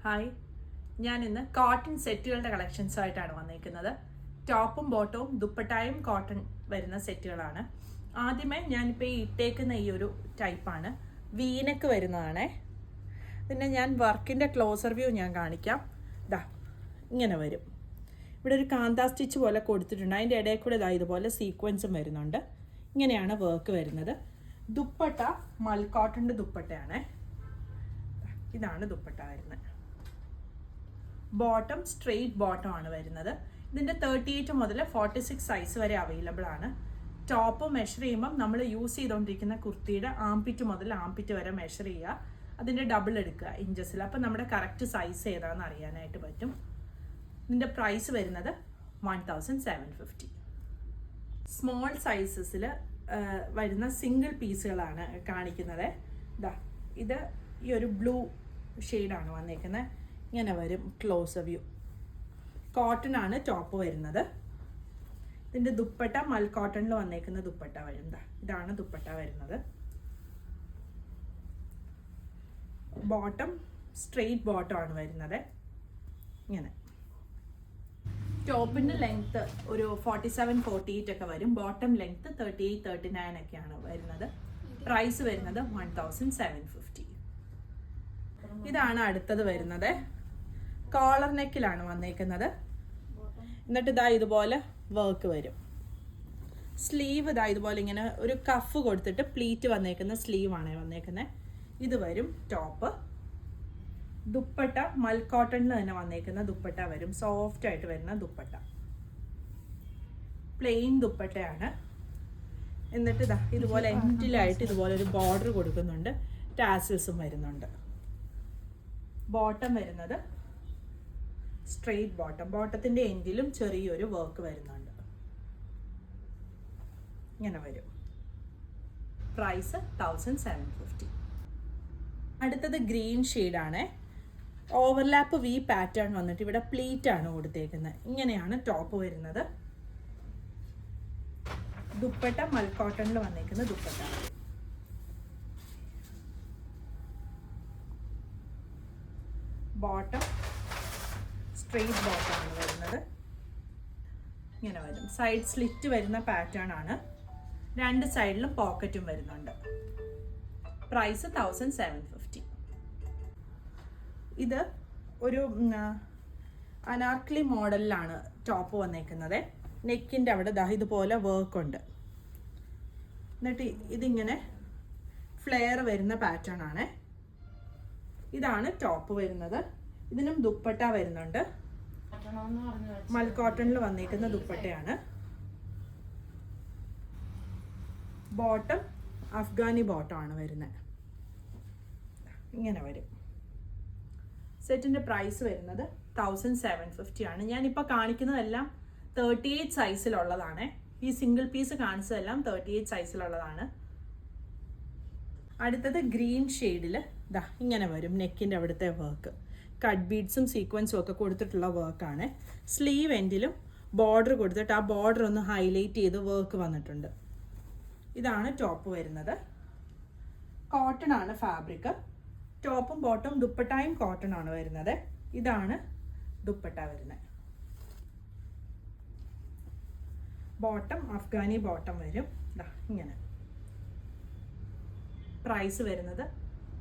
Hi, ഞാൻ ഇന്ന് cotton സെറ്റുകളുടെ കളക്ഷൻസുമായിട്ടാണ് വന്നിരിക്കുന്നത്. ടോപ്പും ബോട്ടവും ദുപ്പട്ടായും കോട്ടൺ വരുന്ന സെറ്റുകളാണ്. ആദ്യമേ ഞാനിപ്പോൾ ഈ ഇട്ടേക്കുന്ന ഈ ഒരു ടൈപ്പാണ്, വീനക്ക് വരുന്നതാണേ. പിന്നെ ഞാൻ വർക്കിൻ്റെ ക്ലോസർ വ്യൂ ഞാൻ കാണിക്കാം. ദാ ഇങ്ങനെ വരും. ഇവിടെ ഒരു കാന്താ സ്റ്റിച്ച് പോലെ കൊടുത്തിട്ടുണ്ട്. അതിൻ്റെ ഇടയിൽ കൂടെ ഇതാ ഇതുപോലെ സീക്വൻസും വരുന്നുണ്ട്. ഇങ്ങനെയാണ് വർക്ക് വരുന്നത്. ദുപ്പട്ട മൽ കോട്ടൻ്റെ ദുപ്പട്ടയാണേ. ഇതാണ് ദുപ്പട്ട വരുന്നത്. ബോട്ടം സ്ട്രെയിറ്റ് ബോട്ടം ആണ് വരുന്നത്. ഇതിൻ്റെ 38 മുതൽ 46 സൈസ് വരെ അവൈലബിൾ ആണ്. ടോപ്പ് മെഷർ ചെയ്യുമ്പം നമ്മൾ യൂസ് ചെയ്തുകൊണ്ടിരിക്കുന്ന കുർത്തിയുടെ ആംപിറ്റ് മുതൽ ആംപിറ്റ് വരെ മെഷർ ചെയ്യുക. അതിൻ്റെ ഡബിൾ എടുക്കുക ഇഞ്ചസിൽ. അപ്പം നമ്മുടെ കറക്റ്റ് സൈസ് ഏതാണെന്ന് അറിയാനായിട്ട് പറ്റും. ഇതിൻ്റെ പ്രൈസ് വരുന്നത് 1750. സ്മോൾ സൈസസിൽ വരുന്ന സിംഗിൾ പീസുകളാണ് കാണിക്കുന്നത്. ഇതാ ഇത് ഈ ഒരു ബ്ലൂ ഷെയ്ഡാണ് വന്നേക്കുന്നത്. ഇങ്ങനെ വരും ക്ലോസ് വ്യൂ. കോട്ടൺ ആണ് ടോപ്പ് വരുന്നത്. ഇതിൻ്റെ ദുപ്പട്ട മൽ കോട്ടണിൽ വന്നേക്കുന്ന ദുപ്പട്ട വരും. ഇതാണ് ദുപ്പട്ട വരുന്നത്. ബോട്ടം സ്ട്രെയിറ്റ് ബോട്ടം ആണ് വരുന്നത്. ഇങ്ങനെ ടോപ്പിൻ്റെ ലെങ്ത്ത് ഒരു 47-48 ഒക്കെ വരും. ബോട്ടം ലെങ്ത്ത് 38-39 ഒക്കെയാണ് വരുന്നത്. പ്രൈസ് വരുന്നത് 1750. ഇതാണ് അടുത്തത് വരുന്നത്. കോളർ നെക്കിലാണ് വന്നേക്കുന്നത്. എന്നിട്ട് ഇതാ ഇതുപോലെ വർക്ക് വരും. സ്ലീവ് ഇതാ ഇതുപോലെ ഇങ്ങനെ ഒരു കഫ് കൊടുത്തിട്ട് പ്ലീറ്റ് വന്നേക്കുന്ന സ്ലീവാണ് വന്നേക്കുന്നത്. ഇത് വരും ടോപ്പ്. ദുപ്പട്ട മൽ കോട്ടണിൽ തന്നെ വന്നേക്കുന്ന ദുപ്പട്ട വരും. സോഫ്റ്റ് ആയിട്ട് വരുന്ന ദുപ്പട്ട. പ്ലെയിൻ ദുപ്പട്ടയാണ്. എന്നിട്ട് ഇതാ ഇതുപോലെ എൻഡിലായിട്ട് ഇതുപോലെ ഒരു ബോർഡർ കൊടുക്കുന്നുണ്ട്. ടാസിൽസും വരുന്നുണ്ട്. ബോട്ടം വരുന്നത് സ്ട്രെയിറ്റ് ബോട്ടം. ബോട്ടത്തിൻ്റെ എൻഡിലും ചെറിയൊരു വർക്ക് വരുന്നുണ്ട്. ഇങ്ങനെ വരും. പ്രൈസ് 1750. അടുത്തത് ഗ്രീൻ ഷെയ്ഡാണ്. ഓവർലാപ്പ് വി പാറ്റേൺ വന്നിട്ട് ഇവിടെ പ്ലീറ്റ് ആണ് കൊടുത്തേക്കുന്നത്. ഇങ്ങനെയാണ് ടോപ്പ് വരുന്നത്. ദുപ്പട്ട മൽ കോട്ടണിൽ വന്നേക്കുന്ന ദുപ്പട്ട. ബോട്ടം സ്ട്രെയിറ്റ് ബോട്ടം ആണ് വരുന്നത്. ഇങ്ങനെ വരും. സൈഡ് സ്ലിറ്റ് വരുന്ന പാറ്റേൺ ആണ്. രണ്ട് സൈഡിലും പോക്കറ്റും വരുന്നുണ്ട്. പ്രൈസ് 1750. ഇത് ഒരു അനാർക്കലി മോഡലിലാണ് ടോപ്പ് വന്നേക്കുന്നത്. നെക്കിൻ്റെ അവിടെ ദാ ഇതുപോലെ വർക്ക് ഉണ്ട്. എന്നിട്ട് ഇതിങ്ങനെ ഫ്ലെയർ വരുന്ന പാറ്റേൺ ആണ്. ഇതാണ് ടോപ്പ് വരുന്നത്. ഇതിനും ദുപ്പട്ട വരുന്നുണ്ട്. മൽ കോട്ടണിൽ വന്നേക്കുന്ന ദുപ്പട്ടയാണ്. ബോട്ടം അഫ്ഗാനി ബോട്ടം ആണ് വരുന്നത്. ഇങ്ങനെ വരും. സെറ്റിൻ്റെ പ്രൈസ് വരുന്നത് 1750 ആണ്. ഞാനിപ്പോൾ കാണിക്കുന്നതെല്ലാം 38 സൈസിലുള്ളതാണ്. ഈ സിംഗിൾ പീസ് കാണിച്ചതെല്ലാം 38 സൈസിലുള്ളതാണ്. അടുത്തത് ഗ്രീൻ ഷെയ്ഡിൽ ദാ ഇങ്ങനെ വരും. നെക്കിൻ്റെ അവിടുത്തെ വർക്ക് കട്ട് ബീഡ്സും സീക്വൻസും ഒക്കെ കൊടുത്തിട്ടുള്ള വർക്കാണ്. സ്ലീവ് എൻഡിലും ബോർഡർ കൊടുത്തിട്ട് ആ ബോർഡർ ഒന്ന് ഹൈലൈറ്റ് ചെയ്ത് വർക്ക് വന്നിട്ടുണ്ട്. ഇതാണ് ടോപ്പ് വരുന്നത്. കോട്ടൺ ആണ് ഫാബ്രിക്. ടോപ്പും ബോട്ടും ദുപ്പട്ടായും കോട്ടൺ ആണ് വരുന്നത്. ഇതാണ് ദുപ്പട്ട വരുന്നത്. ബോട്ടം അഫ്ഗാനി ബോട്ടം വരും. ഇങ്ങനെ. പ്രൈസ് വരുന്നത്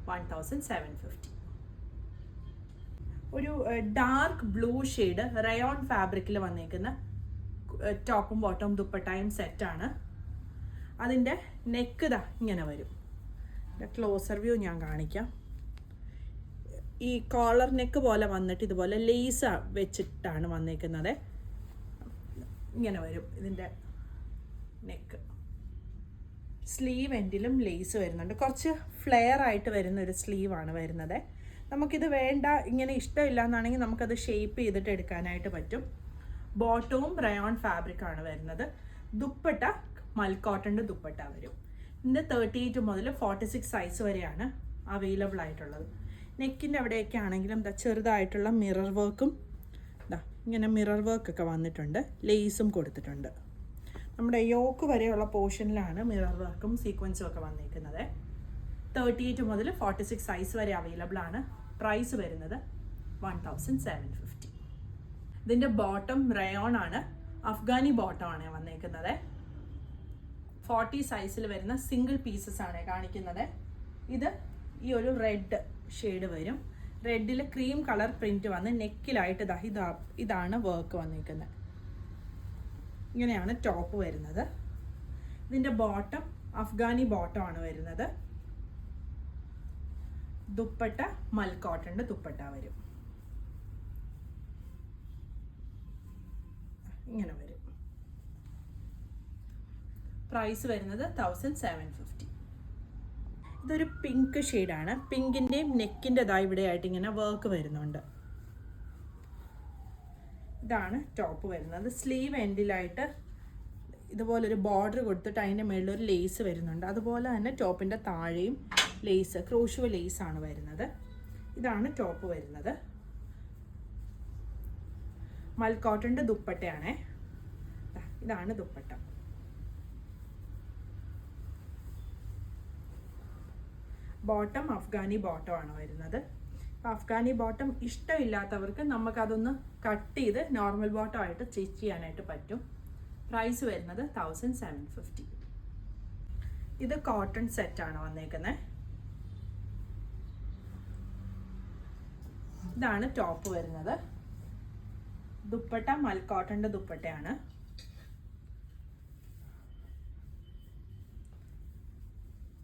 1750. ഒരു ഡാർക്ക് ബ്ലൂ ഷെയ്ഡ് റയോൺ ഫാബ്രിക്കിൽ വന്നേക്കുന്ന ടോപ്പും ബോട്ടവും ദുപ്പട്ടായും സെറ്റാണ്. അതിൻ്റെ നെക്ക് ദാ ഇങ്ങനെ വരും. ക്ലോസർ വ്യൂ ഞാൻ കാണിക്കാം. ഈ കോളർ നെക്ക് പോലെ വന്നിട്ട് ഇതുപോലെ ലേസ് വെച്ചിട്ടാണ് വന്നേക്കുന്നത്. ഇങ്ങനെ വരും ഇതിൻ്റെ നെക്ക്. സ്ലീവ് എൻഡിലും ലേസ് വരുന്നുണ്ട്. കുറച്ച് ഫ്ലെയർ ആയിട്ട് വരുന്ന ഒരു സ്ലീവാണ് വരുന്നത്. നമുക്കിത് വേണ്ട, ഇങ്ങനെ ഇഷ്ടമില്ല എന്നാണെങ്കിൽ നമുക്കത് ഷേപ്പ് ചെയ്തിട്ട് എടുക്കാനായിട്ട് പറ്റും. ബോട്ടവും റയോൺ ഫാബ്രിക്കാണ് വരുന്നത്. ദുപ്പട്ട മൽ കോട്ടൻ്റെ ദുപ്പട്ട വരും. ഇതിൻ്റെ 38 മുതൽ 46 സൈസ് വരെയാണ് അവൈലബിൾ ആയിട്ടുള്ളത്. നെക്കിൻ്റെ അവിടെയൊക്കെ ആണെങ്കിലും ചെറുതായിട്ടുള്ള മിറർ വർക്കും ഇങ്ങനെ മിറർ വർക്കൊക്കെ വന്നിട്ടുണ്ട്. ലേസും കൊടുത്തിട്ടുണ്ട്. നമ്മുടെ യോക്ക് വരെയുള്ള പോർഷനിലാണ് മിറർ വർക്കും സീക്വൻസും ഒക്കെ വന്നിരിക്കുന്നത്. 38 മുതൽ 46 സൈസ് വരെ അവൈലബിൾ ആണ്. പ്രൈസ് വരുന്നത് 1750. ഇതിൻ്റെ ബോട്ടം റയോൺ ആണ്, അഫ്ഗാനി ബോട്ടം ആണ് വന്നേക്കുന്നത്. 40 സൈസിൽ വരുന്ന സിംഗിൾ പീസസ് ആണ് കാണിക്കുന്നത്. ഇത് ഈ ഒരു റെഡ് ഷെയ്ഡ് വരും. റെഡിൽ ക്രീം കളർ പ്രിന്റ് വന്ന് നെക്കിലായിട്ട് ഇതാണ് വർക്ക് വന്നിരിക്കുന്നത്. ഇങ്ങനെയാണ് ടോപ്പ് വരുന്നത്. ഇതിൻ്റെ ബോട്ടം അഫ്ഗാനി ബോട്ടം ആണ് വരുന്നത്. ദുപ്പട്ട മൽ കോട്ടന്റെ ദുപ്പട്ട വരും. ഇങ്ങനെ വരും. പ്രൈസ് വരുന്നത് 1750. ഇതൊരു പിങ്ക് ഷെയ്ഡാണ്. പിങ്കിൻ്റെയും നെക്കിൻ്റെതായി ഇവിടെ ആയിട്ട് ഇങ്ങനെ വർക്ക് വരുന്നുണ്ട്. ഇതാണ് ടോപ്പ് വരുന്നത്. സ്ലീവ് എൻഡിലായിട്ട് ഇതുപോലൊരു ബോർഡർ കൊടുത്തിട്ട് അതിൻ്റെ മുകളിൽ ഒരു ലേസ് വരുന്നുണ്ട്. അതുപോലെ തന്നെ ടോപ്പിൻ്റെ താഴെയും ലേസ്, ക്രോഷ്യോ ലേസ് ആണ് വരുന്നത്. ഇതാണ് ടോപ്പ് വരുന്നത്. മൽ കോട്ടന്റെ ദുപ്പട്ടയാണേ. ഇതാണ് ദുപ്പട്ട. ബോട്ടം അഫ്ഗാനി ബോട്ടം ആണ് വരുന്നത്. അഫ്ഗാനി ബോട്ടം ഇഷ്ടമില്ലാത്തവർക്ക് നമുക്കതൊന്ന് കട്ട് ചെയ്ത് നോർമൽ ബോട്ടം ആയിട്ട് സ്റ്റിച്ച് ചെയ്യാനായിട്ട് പറ്റും. പ്രൈസ് വരുന്നത് 1750. ഇത് കോട്ടൺ സെറ്റാണ് വന്നേക്കുന്നത്. ഇതാണ് ടോപ്പ് വരുന്നത്. ദുപ്പട്ട മൽ കോട്ടന്റെ ദുപ്പട്ടയാണ്.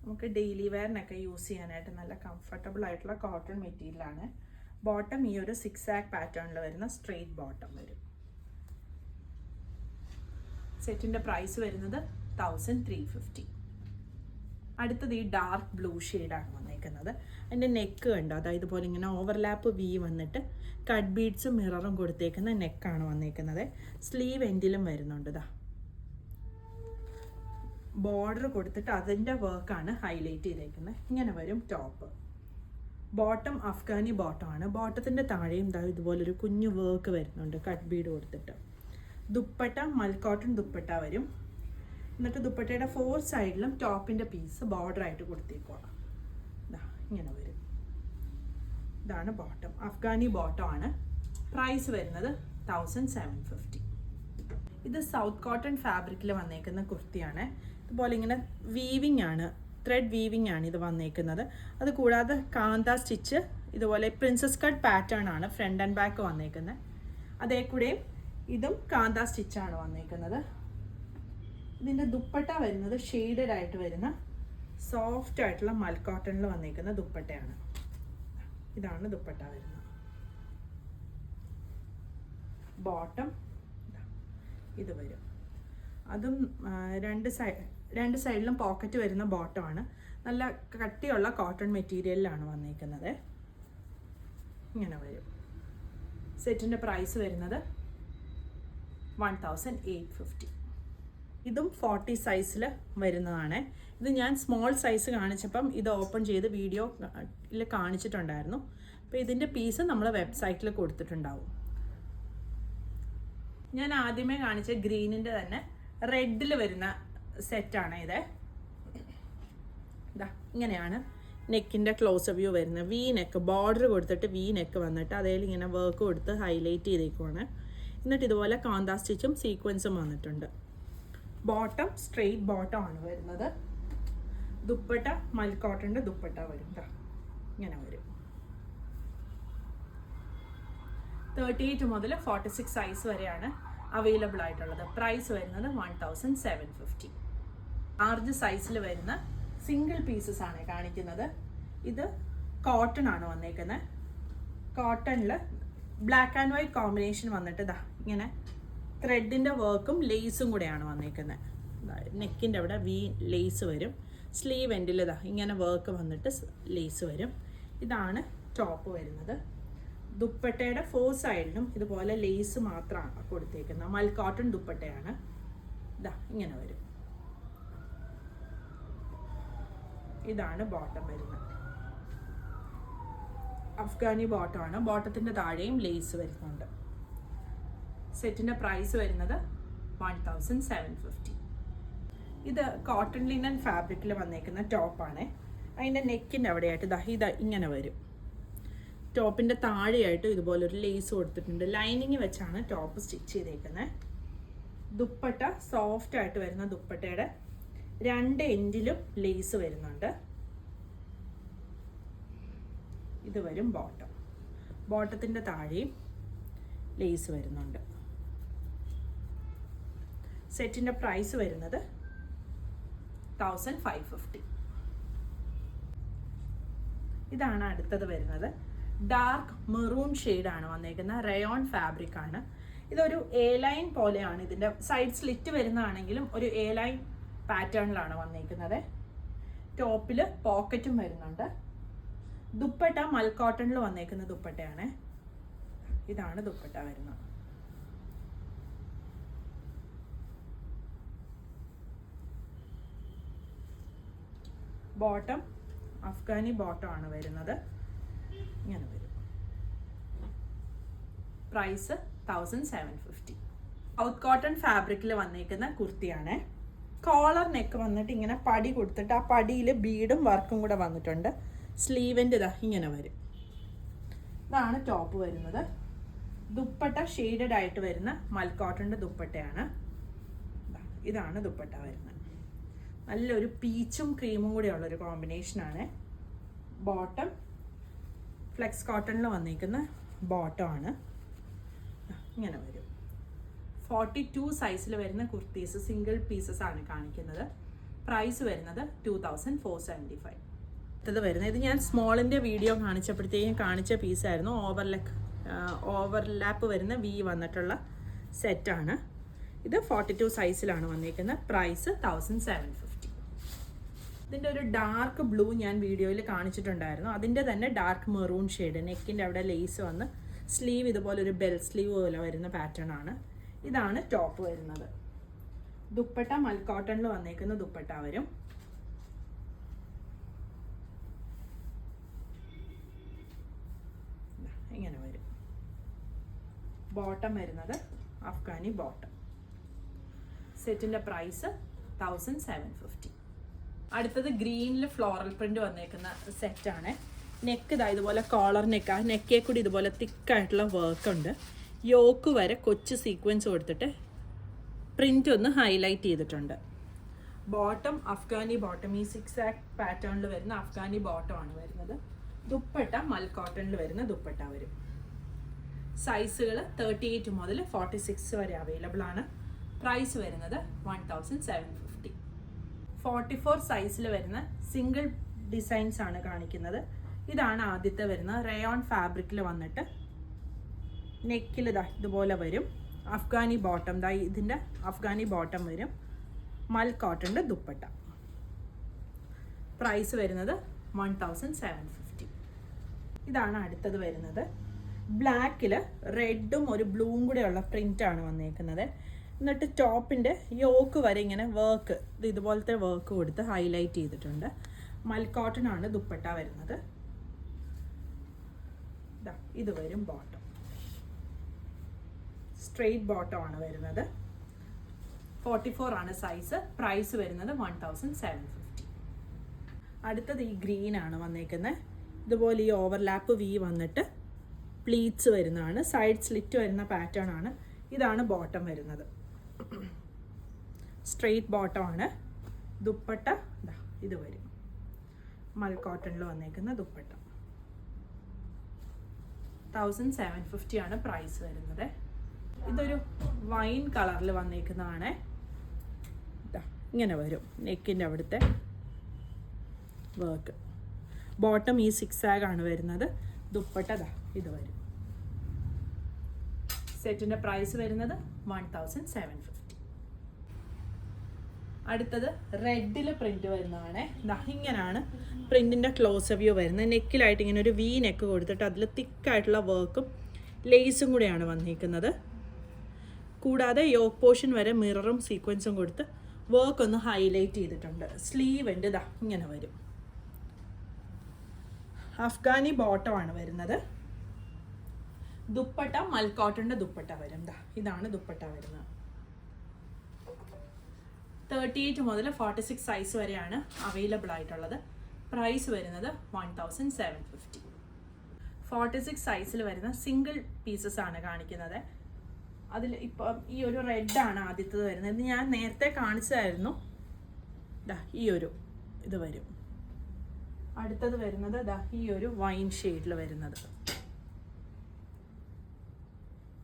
നമുക്ക് ഡെയിലി വെയറിനൊക്കെ യൂസ് ചെയ്യാനായിട്ട് നല്ല കംഫർട്ടബിൾ ആയിട്ടുള്ള കോട്ടൺ മെറ്റീരിയലാണ്. ബോട്ടം ഈ ഒരു 6 ആക്ക് പാറ്റേണിൽ വരുന്ന സ്ട്രെയിറ്റ് ബോട്ടം വരും. സെറ്റിന്റെ പ്രൈസ് വരുന്നത് 1350. അടുത്തത് ഈ ഡാർക്ക് ബ്ലൂ ഷെയ്ഡാണ് വന്നേക്കുന്നത്. അതിൻ്റെ നെക്ക് കണ്ടോ, അതായത് ഇതുപോലെ ഇങ്ങനെ ഓവർലാപ്പ് വി വന്നിട്ട് കട്ട് ബീഡ്സും മിററും കൊടുത്തേക്കുന്ന നെക്കാണ് വന്നേക്കുന്നത്. സ്ലീവ് എൻഡിലും വരുന്നുണ്ട്. ഇതാ ബോർഡർ കൊടുത്തിട്ട് അതിൻ്റെ വർക്കാണ് ഹൈലൈറ്റ് ചെയ്തേക്കുന്നത്. ഇങ്ങനെ വരും ടോപ്പ്. ബോട്ടം അഫ്ഗാനി ബോട്ടം ആണ്. ബോട്ടത്തിൻ്റെ താഴെയും ഇതുപോലൊരു കുഞ്ഞു വർക്ക് വരുന്നുണ്ട് കട്ട് ബീഡ് കൊടുത്തിട്ട്. ദുപ്പട്ട മൽ കോട്ടൺ ദുപ്പട്ട വരും. എന്നിട്ട് ദുപ്പട്ടയുടെ 4 സൈഡിലും ടോപ്പിൻ്റെ പീസ് ബോർഡർ ആയിട്ട് കൊടുത്തേക്കുക. ഇങ്ങനെ വരും. ഇതാണ് ബോട്ടം. അഫ്ഗാനി ബോട്ടം ആണ്. പ്രൈസ് വരുന്നത് 1750. ഇത് സൗത്ത് കോട്ടൺ ഫാബ്രിക്കിൽ വന്നേക്കുന്ന കുർത്തിയാണ്. ഇതുപോലെ ഇങ്ങനെ വീവിങ് ആണ്, ത്രെഡ് വീവിങ് ആണ് ഇത് വന്നേക്കുന്നത്. അത് കൂടാതെ കാന്ത സ്റ്റിച്ച്, ഇതുപോലെ പ്രിൻസസ് കട്ട് പാറ്റേൺ ആണ് ഫ്രണ്ട് ആൻഡ് ബാക്ക് വന്നേക്കുന്നത്. അതേ കൂടെയും ഇതും കാന്ത സ്റ്റിച്ചാണ് വന്നേക്കുന്നത്. ഇതിൻ്റെ ദുപ്പട്ട വരുന്നത് ഷെയ്ഡഡ് ആയിട്ട് വരുന്ന സോഫ്റ്റ് ആയിട്ടുള്ള മൽ കോട്ടണിൽ വന്നേക്കുന്ന ദുപ്പട്ടയാണ്. ഇതാണ് ദുപ്പട്ട വരുന്നത്. ബോട്ടം ഇത് വരും. അതും രണ്ട് സൈഡിലും പോക്കറ്റ് വരുന്ന ബോട്ടമാണ്. നല്ല കട്ടിയുള്ള കോട്ടൺ മെറ്റീരിയലിലാണ് വന്നേക്കുന്നത്. ഇങ്ങനെ വരും. സെറ്റിൻ്റെ പ്രൈസ് വരുന്നത് 1850. ഇതും 40 സൈസിൽ വരുന്നതാണ്. ഇത് ഞാൻ സ്മോൾ സൈസ് കാണിച്ചപ്പം ഇത് ഓപ്പൺ ചെയ്ത് വീഡിയോയിൽ കാണിച്ചിട്ടുണ്ടായിരുന്നു. അപ്പോൾ ഇതിൻ്റെ പീസ് നമ്മൾ വെബ്സൈറ്റിൽ കൊടുത്തിട്ടുണ്ടാവും. ഞാൻ ആദ്യമേ കാണിച്ച ഗ്രീനിൻ്റെ തന്നെ റെഡിൽ വരുന്ന സെറ്റാണ് ഇത്. ഇതാ ഇങ്ങനെയാണ് നെക്കിൻ്റെ ക്ലോസ് വ്യൂ വരുന്നത്. വി നെക്ക് ബോർഡർ കൊടുത്തിട്ട് വി നെക്ക് വന്നിട്ട് അതേൽ ഇങ്ങനെ വർക്ക് കൊടുത്ത് ഹൈലൈറ്റ് ചെയ്തേക്കുവാണ്. എന്നിട്ട് ഇതുപോലെ കാന്ത സ്റ്റിച്ചും സീക്വൻസും വന്നിട്ടുണ്ട്. ബോട്ടം സ്ട്രെയിറ്റ് ബോട്ടം ആണ് വരുന്നത്. ദുപ്പട്ട മൽ കോട്ടൻ്റെ ദുപ്പട്ട വരും. ഇങ്ങനെ വരും. 38 മുതൽ 46 സൈസ് വരെയാണ് അവൈലബിൾ ആയിട്ടുള്ളത്. പ്രൈസ് വരുന്നത് 1750. ലാർജ് സൈസിൽ വരുന്ന സിംഗിൾ പീസസ് ആണ് കാണിക്കുന്നത്. ഇത് കോട്ടൺ ആണ് വന്നേക്കുന്നത്. കോട്ടണിൽ ബ്ലാക്ക് ആൻഡ് വൈറ്റ് കോമ്പിനേഷൻ വന്നിട്ട് ഇങ്ങനെ ത്രെഡിൻ്റെ വർക്കും ലേസും കൂടെയാണ് വന്നേക്കുന്നത്. നെക്കിൻ്റെ അവിടെ വി ലേസ് വരും. സ്ലീവ് എൻഡിൽ ഇങ്ങനെ വർക്ക് വന്നിട്ട് ലേസ് വരും. ഇതാണ് ടോപ്പ് വരുന്നത്. ദുപ്പട്ടയുടെ 4 സൈഡിലും ഇതുപോലെ ലേസ് മാത്രമാണ് കൊടുത്തേക്കുന്നത്. മൽ കോട്ടൺ ദുപ്പട്ടയാണ്. ഇങ്ങനെ വരും. ഇതാണ് ബോട്ടം വരുന്നത്. അഫ്ഗാനി ബോട്ടമാണ്. ബോട്ടത്തിൻ്റെ താഴെയും ലേസ് വരുന്നുണ്ട്. സെറ്റിൻ്റെ പ്രൈസ് വരുന്നത് 1750. ഇത് കോട്ടൺ ലിനൻ ഫാബ്രിക്കിൽ വന്നേക്കുന്ന ടോപ്പാണ്. അതിൻ്റെ നെക്കിൻ്റെ അവിടെയായിട്ട് ഇങ്ങനെ വരും. ടോപ്പിൻ്റെ താഴെയായിട്ട് ഇതുപോലൊരു ലേസ് കൊടുത്തിട്ടുണ്ട്. ലൈനിങ് വെച്ചാണ് ടോപ്പ് സ്റ്റിച്ച് ചെയ്തേക്കുന്നത്. ദുപ്പട്ട സോഫ്റ്റ് ആയിട്ട് വരുന്ന ദുപ്പട്ടയുടെ 2 എൻഡിലും ലേസ് വരുന്നുണ്ട്. ഇത് വരും ബോട്ടം. ബോട്ടത്തിൻ്റെ താഴെയും ലേസ് വരുന്നുണ്ട്. സെറ്റിൻ്റെ പ്രൈസ് വരുന്നത് 1550. ഇതാണ് അടുത്തത് വരുന്നത്. ഡാർക്ക് മെറൂൺ ഷെയ്ഡാണ് വന്നേക്കുന്നത്. റയോൺ ഫാബ്രിക് ആണ്. ഇതൊരു എ ലൈൻ പോലെയാണ്. ഇതിൻ്റെ സൈഡ് സ്ലിറ്റ് വരുന്നതാണെങ്കിലും ഒരു എ ലൈൻ പാറ്റേണിലാണ് വന്നേക്കുന്നത്. ടോപ്പിൽ പോക്കറ്റും വരുന്നുണ്ട്. ദുപ്പട്ട മൽക്കോട്ടണിൽ വന്നേക്കുന്ന ദുപ്പട്ടയാണ്. ഇതാണ് ദുപ്പട്ട വരുന്നത്. ബോട്ടം അഫ്ഗാനി ബോട്ടം ആണ് വരുന്നത്. ഇങ്ങനെ വരും. പ്രൈസ് 1750. സൗത്ത് കോട്ടൺ ഫാബ്രിക്കിൽ വന്നേക്കുന്ന കുർത്തിയാണ്. കോളർ നെക്ക് വന്നിട്ട് ഇങ്ങനെ പടി കൊടുത്തിട്ട് ആ പടിയിൽ ബീഡും വർക്കും കൂടെ വന്നിട്ടുണ്ട്. സ്ലീവിൻ്റെ ഇതാ ഇങ്ങനെ വരും. ഇതാണ് ടോപ്പ് വരുന്നത്. ദുപ്പട്ട ഷെയ്ഡഡ് ആയിട്ട് വരുന്ന മൽക്കോട്ടൻ്റെ ദുപ്പട്ടയാണ്. ഇതാണ് ദുപ്പട്ട വരുന്നത്. നല്ലൊരു പീച്ചും ക്രീമും കൂടെ ഉള്ളൊരു കോമ്പിനേഷനാണ്. ബോട്ടം ഫ്ലെക്സ് കോട്ടണിൽ വന്നിരിക്കുന്ന ബോട്ടമാണ്. ഇങ്ങനെ വരും. 42 സൈസിൽ വരുന്ന കുർത്തീസ് സിംഗിൾ പീസസ് ആണ് കാണിക്കുന്നത്. പ്രൈസ് വരുന്നത് 2475. അടുത്തത് വരുന്നത്, ഇത് ഞാൻ സ്മോളിൻ്റെ വീഡിയോ കാണിച്ചപ്പോഴത്തേക്കും കാണിച്ച പീസായിരുന്നു. ഓവർലാപ്പ് വരുന്ന വി വന്നിട്ടുള്ള സെറ്റാണ്. ഇത് 42 സൈസിലാണ് വന്നിരിക്കുന്നത്. പ്രൈസ് 1750. ഇതിൻ്റെ ഒരു ഡാർക്ക് ബ്ലൂ ഞാൻ വീഡിയോയിൽ കാണിച്ചിട്ടുണ്ടായിരുന്നു. അതിൻ്റെ തന്നെ ഡാർക്ക് മെറൂൺ ഷെയ്ഡ്. നെക്കിൻ്റെ അവിടെ ലേസ് വന്ന് സ്ലീവ് ഇതുപോലൊരു ബെൽ സ്ലീവ് പോലെ വരുന്ന പാറ്റേൺ ആണ്. ഇതാണ് ടോപ്പ് വരുന്നത്. ദുപ്പട്ട മൽക്കോട്ടണിൽ വന്നേക്കുന്ന ദുപ്പട്ട വരും. ഇങ്ങനെ വരും. ബോട്ടം വരുന്നത് അഫ്ഗാനി ബോട്ടം. സെറ്റിൻ്റെ പ്രൈസ് 1750. അടുത്തത് ഗ്രീനിൽ ഫ്ലോറൽ പ്രിന്റ് വന്നേക്കുന്ന സെറ്റാണ്. നെക്ക് ഇതാ ഇതുപോലെ കോളർ നെക്ക്. ആ നെക്കേ കൂടി ഇതുപോലെ തിക്കായിട്ടുള്ള വർക്ക് ഉണ്ട്. യോക്ക് വരെ കൊച്ചു സീക്വൻസ് കൊടുത്തിട്ട് പ്രിന്റ് ഒന്ന് ഹൈലൈറ്റ് ചെയ്തിട്ടുണ്ട്. Bottom Afghani bottom. ഈ 6 പാറ്റേണിൽ വരുന്ന അഫ്ഗാനി ബോട്ടം ആണ് വരുന്നത്. ദുപ്പട്ട മൽക്കോട്ടണിൽ വരുന്ന ദുപ്പട്ട വരും. സൈസുകൾ 38 മുതൽ 46 വരെ അവൈലബിൾ ആണ്. പ്രൈസ് വരുന്നത് 1750. 44 സൈസിൽ വരുന്ന സിംഗിൾ ഡിസൈൻസ് ആണ് കാണിക്കുന്നത്. ഇതാണ് ആദ്യത്തെ വരുന്നത്. റയോൺ ഫാബ്രിക്കിൽ വന്നിട്ട് നെക്കിൽ ഇതാ ഇതുപോലെ വരും. അഫ്ഗാനി ബോട്ടം ദാ ഇതിൻ്റെ അഫ്ഗാനി ബോട്ടം വരും. മൽക്കോട്ടൻ്റെ ദുപ്പട്ട. പ്രൈസ് വരുന്നത് 1750. ഇതാണ് അടുത്തത് വരുന്നത്. ബ്ലാക്കിൽ റെഡും ഒരു ബ്ലൂവും കൂടെയുള്ള പ്രിൻ്റാണ് വന്നേക്കുന്നത്. എന്നിട്ട് ടോപ്പിൻ്റെ യോക്ക് വരെ ഇങ്ങനെ വർക്ക് ഇതുപോലത്തെ വർക്ക് കൊടുത്ത് ഹൈലൈറ്റ് ചെയ്തിട്ടുണ്ട്. മൽക്കോട്ടൺ ആണ് ദുപ്പട്ട വരുന്നത്. ഇത് വരും ബോട്ടം. സ്ട്രെയിറ്റ് ബോട്ടം ആണ് വരുന്നത്. 44 ആണ് സൈസ്. പ്രൈസ് വരുന്നത് 1750. അടുത്തത് ഈ ഗ്രീൻ ആണ് വന്നേക്കുന്നത്. ഇതുപോലെ ഈ ഓവർലാപ്പ് വി വന്നിട്ട് പ്ലീറ്റ്സ് വരുന്നതാണ്. സൈഡ് സ്ലിറ്റ് വരുന്ന പാറ്റേൺ ആണ്. ഇതാണ് ബോട്ടം വരുന്നത്. സ്ട്രെയിറ്റ് ബോട്ടം ആണ്. ദുപ്പട്ട ഇത് വരും. മൽക്കോട്ടണിൽ വന്നേക്കുന്ന ദുപ്പട്ട. 1750 ആണ് പ്രൈസ് വരുന്നത്. ഇതൊരു വൈൻ കളറിൽ വന്നേക്കുന്നതാണ്. ഇങ്ങനെ വരും നെക്കിൻ്റെ അവിടുത്തെ വർക്ക്. ബോട്ടം ഈ 6 ആണ് വരുന്നത്. ദുപ്പട്ട ഇത് വരും. സെറ്റിൻ്റെ പ്രൈസ് വരുന്നത് 1750. അടുത്തത് റെഡിൽ പ്രിന്റ് വരുന്നതാണ്. ഇങ്ങനെയാണ് പ്രിന്റിൻ്റെ ക്ലോസ് വ്യൂ വരുന്നത്. നെക്കിലായിട്ട് ഇങ്ങനെ ഒരു വി നെക്ക് കൊടുത്തിട്ട് അതിൽ തിക്കായിട്ടുള്ള വർക്കും ലേസും കൂടെയാണ് വന്നിരിക്കുന്നത്. കൂടാതെ യോക്ക് പോർഷൻ വരെ മിററും സീക്വൻസും കൊടുത്ത് വർക്ക് ഒന്ന് ഹൈലൈറ്റ് ചെയ്തിട്ടുണ്ട്. സ്ലീവിൻ്റെ ഇങ്ങനെ വരും. അഫ്ഗാനി ബോട്ടം ആണ് വരുന്നത്. ദുപ്പട്ട മൽക്കോട്ടൻ്റെ ദുപ്പട്ട വരും. ഇതാണ് ദുപ്പട്ട വരുന്നത്. 38 മുതൽ 46 സൈസ് വരെയാണ് അവൈലബിൾ ആയിട്ടുള്ളത്. പ്രൈസ് വരുന്നത് 1750. 46 സൈസിൽ വരുന്ന സിംഗിൾ പീസസ് ആണ് കാണിക്കുന്നത്. അതിൽ ഇപ്പം ഈ ഒരു റെഡാണ് ആദ്യത്തത് വരുന്നത്. ഇത് ഞാൻ നേരത്തെ കാണിച്ചതായിരുന്നു. ഈ ഒരു ഇത് വരും. അടുത്തത് വരുന്നത് ഈ ഒരു വൈൻ ഷെയ്ഡിൽ വരുന്നത്.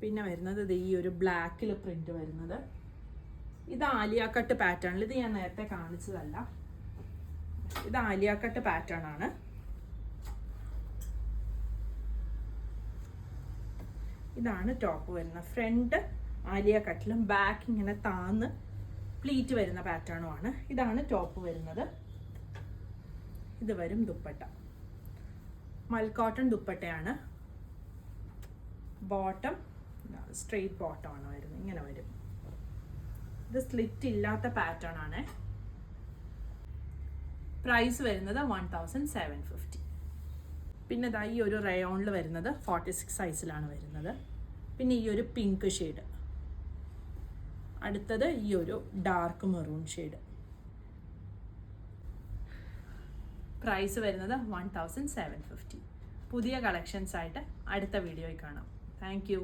പിന്നെ വരുന്നത് ഈ ഒരു ബ്ലാക്കിൽ പ്രിന്റ് വരുന്നത്. ഇത് ആലിയ കട്ട് പാറ്റേണിൽ, ഇത് ഞാൻ നേരത്തെ കാണിച്ചതല്ല. ഇത് ആലിയ കട്ട് പാറ്റേൺ ആണ്. ഇതാണ് ടോപ്പ് വരുന്നത്. ഫ്രണ്ട് ആലിയ കട്ടിലും ബാക്ക് ഇങ്ങനെ താന്ന് പ്ലീറ്റ് വരുന്ന പാറ്റേണുമാണ്. ഇതാണ് ടോപ്പ് വരുന്നത്. ഇത് വരും ദുപ്പട്ട. മൽക്കോട്ടൺ ദുപ്പട്ടയാണ്. ബോട്ടം സ്ട്രെയിറ്റ് ബോട്ടം ആണ് വരുന്നത്. ഇങ്ങനെ വരും. ഇത് സ്ലിറ്റ് ഇല്ലാത്ത പാറ്റേൺ ആണ്. പ്രൈസ് വരുന്നത് 1750. പിന്നെ ഈ ഒരു റയോണിൽ വരുന്നത് 46 സൈസിലാണ് വരുന്നത്. പിന്നെ ഈ ഒരു പിങ്ക് ഷെയ്ഡ്. അടുത്തത് ഈ ഒരു ഡാർക്ക് മെറൂൺ ഷെയ്ഡ്. പ്രൈസ് വരുന്നത് 1750. പുതിയ കളക്ഷൻസ് ആയിട്ട് അടുത്ത വീഡിയോയിൽ കാണാം. Thank you.